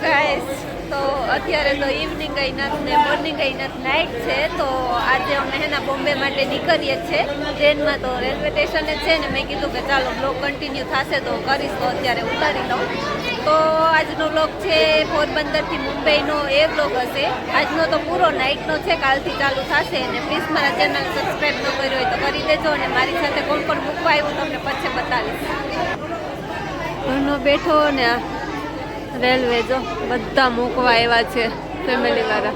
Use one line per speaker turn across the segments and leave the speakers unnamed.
Guys તો અત્યારે તો ઇવનિંગ ગઈ નથી ને મોર્નિંગ ગઈ નથી, નાઇટ છે. તો આજે અમે એના બોમ્બે માટે નીકળીએ છીએ ટ્રેનમાં. તો રેલવે સ્ટેશને છે ને મેં કીધું કે ચાલો બ્લોગ કન્ટિન્યુ થશે તો કરીશ, તો અત્યારે ઉતારી લઉં. તો આજનો બ્લોગ છે પોરબંદરથી મુંબઈનો એ બ્લોગ હશે. આજનો તો પૂરો નાઇટનો છે, કાલથી ચાલુ થશે. અને પ્લીઝ મારા ચેનલ સબસ્ક્રાઈબ ન કર્યો હોય તો કરી દેજો. અને મારી સાથે કોણ કોણ મૂકવા આવ્યું તમને પછી બતાવીશ. ઘરનો બેઠો ને રેલવે જો બધા મૂકવા આવ્યા છે ફેમિલી વાળા.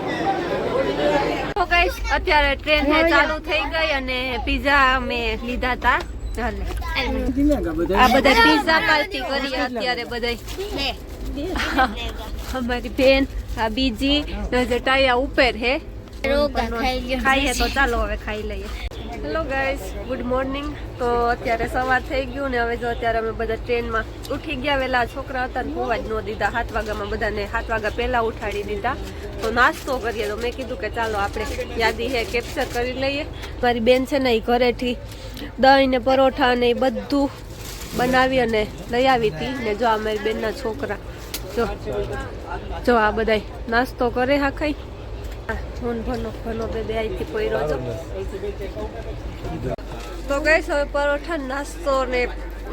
તો ગાઈસ અત્યારે ટ્રેન ચાલુ થઈ ગઈ અને પીઝા અમે લીધા હતા. આ બધા પીઝા પાર્ટી કરીએ અત્યારે બધા. અમારી બેન આ બીજી ટાયા ઉપર હે ખાઈએ તો ચાલો હવે ખાઈ લઈએ. Hello guys, good morning. તો અત્યારે સવાર થઈ ગયું ને હવે જો અત્યારે અમે બધા ટ્રેનમાં ઉઠી ગયા. વહેલા છોકરા હતા ને હોવા જ ન દીધા. 7 વાગ્યામાં બધાને 7 વાગ્યા પહેલાં ઉઠાડી દીધા. તો નાસ્તો કરીએ. તો મેં કીધું કે ચાલો આપણે યાદી હે કેપ્ચર કરી લઈએ. મારી બેન છે ને એ ઘરેથી દહીં ને પરોઠા ને એ બધું બનાવી અને લઈ આવી હતી. ને જો આ મારી બેનના છોકરા જો આ બધા નાસ્તો કરે હા ખાઈ. હું ભનો બે અહીંથી પોયરો છો. તો ગઈ હવે પરોઠા નાસ્તો ને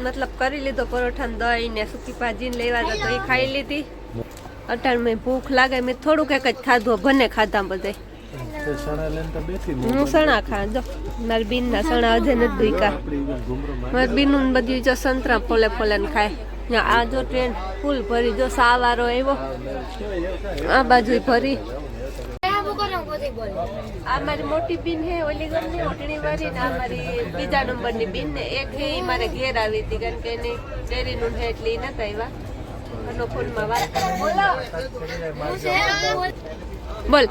મતલબ કરી લીધો. પરોઠા ને દહીં ને સૂકી ભાજી ને લેવા હતા તો એ ખાઈ લીધી. અટાણમાં ભૂખ લાગે મેં થોડુંક એક જ ખાધું, ભને ખાધા બધા. હું સણા ખાધો. મારી બીન ના સણા હજે નથી દુઈકા. મારી બીનું બધું જો સંતરા ફોલે ફોલે ને ખાય. આ જો ટ્રેન ફૂલ ભરી જો સાવારો આવ્યો આ બાજુ ભરી. આ મારી મોટી બીન હે ઓલી ગમની ઓટણી વાળી ને આ મારી બીજા નંબરની બીન ને એક હે મારે ઘેર આવી હતી કારણ કે એની ડેરીનું હે એટલે નતા આવ્યા. એનો ફોનમાં વાત બોલો બોલ.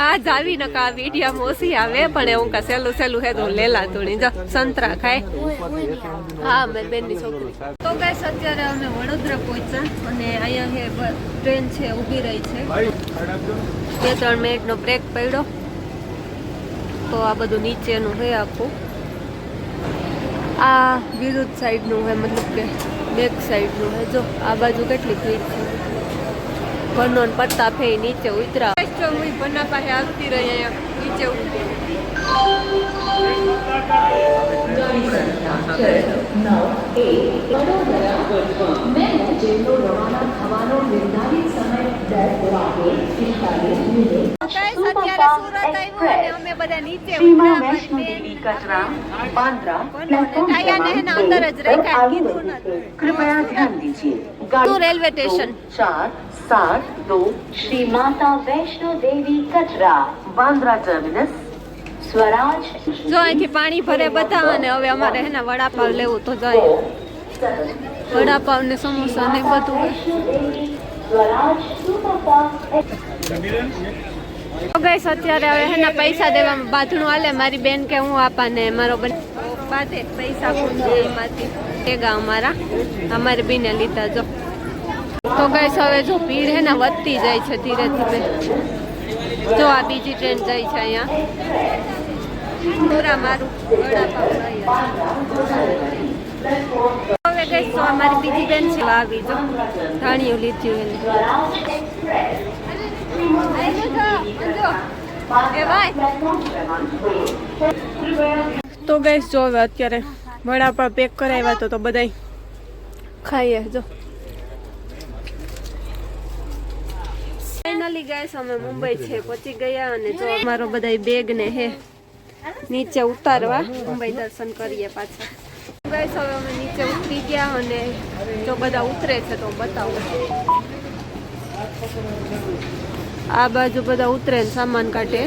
આ જાવી ન કા વિડીયામાં ઓછી આવે પણ એવું કા સહેલું સહેલું હે તો લેલા તુણી જો સંતરા ખાય. હા મારી બેનની છોકરી. તો ગાઈસ અત્યારે અમે વડોદરા પહોંચ્યા અને અહીંયા હે ટ્રેન છે ઊભી રહી છે. 2-3 મિનિટનો બ્રેક પડ્યો. તો આ બધું નીચેનું હે આખું. આ વિરુદ્ધ સાઈડનું હે મતલબ કે બેક સાઈડનું હે. જો આ બાજુ કેટલી ભીડ છે. ભનો ને પત્તા ફે નીચે ઉતરા. હું ભના પાસે આવતી રહી અહીંયા નીચે ઉતરી. અમે બધા નીચે અંદર જ railway station 4-7-2 Shri Mata Vaishno Devi Katra Bandra terminus Swaraj. જો અહીંથી પાણી ભરે બધા અને હવે અમારે હે ને વડાપાવ લેવું તો જાય. વડાપાવ ને સમોસા ને બધું. ગાઈસ અત્યારે હવે હે ને પૈસા દેવામાં બાંધણું હાલે. મારી બેન કે હું આપા ને મારો બાંધે પૈસા પૂછે એમાંથી ટેગા અમારી બેને લીધા. જો તો ગાઈસ હવે જો ભીડ હે ને વધતી જાય છે ધીરે ધીરે. જો આ બીજી ટ્રેન જાય છે અહીંયા પૂરા મારું વડાપાવ હવે ગાઈસ તો અમારી બીજી બેન છે આવી જો ધાણીઓ લીધી એને. તો ગાઈસ જો હવે અત્યારે વડાપાવ પેક કરાવ્યા તો બધાય ખાઈએ. જો ફાઇનલી ગાઈસ અમે મુંબઈ છે પહોંચી ગયા અને જો અમારો બધા બેગ ને હે નીચે ઉતારવા મુંબઈ દર્શન કરીએ પાછા. ગાઈસ હવે અમે નીચે ઉતરી ગયા અને જો બધા ઉતરે છે તો બતાવો. આ બાજુ બધા ઉતરે ને સામાન કાઢે.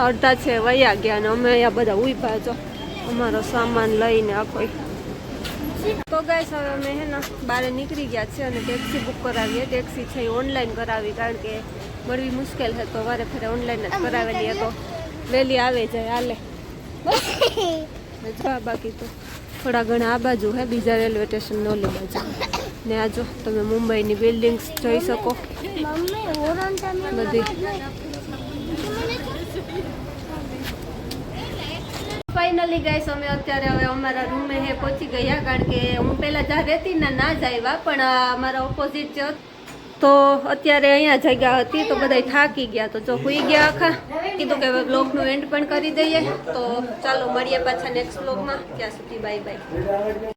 અડધા છે વયા ગયા અને અમે અહીંયા બધા ઉભા જો અમારો સામાન લઈને આખો. તો ગાઈસ હવે અમે હે ને બહાર નીકળી ગયા છે અને ટેક્સી બુક કરાવીએ. ટેક્સી છે ઓનલાઈન કરાવી કારણ કે મળવી મુશ્કેલ છે. તો વારે ફરે ઓનલાઈન જ કરાવેલી તો વહેલી આવે જાય હાલે. બાકી તો થોડા ઘણા આ બાજુ હે બીજા રેલવે સ્ટેશન ઓલી બાજુ ને આ જો તમે મુંબઈની બિલ્ડિંગ્સ જોઈ શકો બધી. ફાઇનલી ગાઈસ અમે અત્યારે હવે અમારા રૂમે હે પહોંચી ગયા, કારણ કે હું પહેલાં જ્યાં રહેતી ને ના જ આવ્યા, પણ અમારા ઓપોઝિટ છે તો અત્યારે અહીંયા જગ્યા હતી તો બધા થાકી ગયા, તો જો હોઈ ગયા આખા. કીધું કે હવે બ્લોગનું એન્ડ પણ કરી દઈએ, તો ચાલો મળીએ પાછા નેક્સ્ટ બ્લોગમાં. ત્યાં સુધી બાય બાય.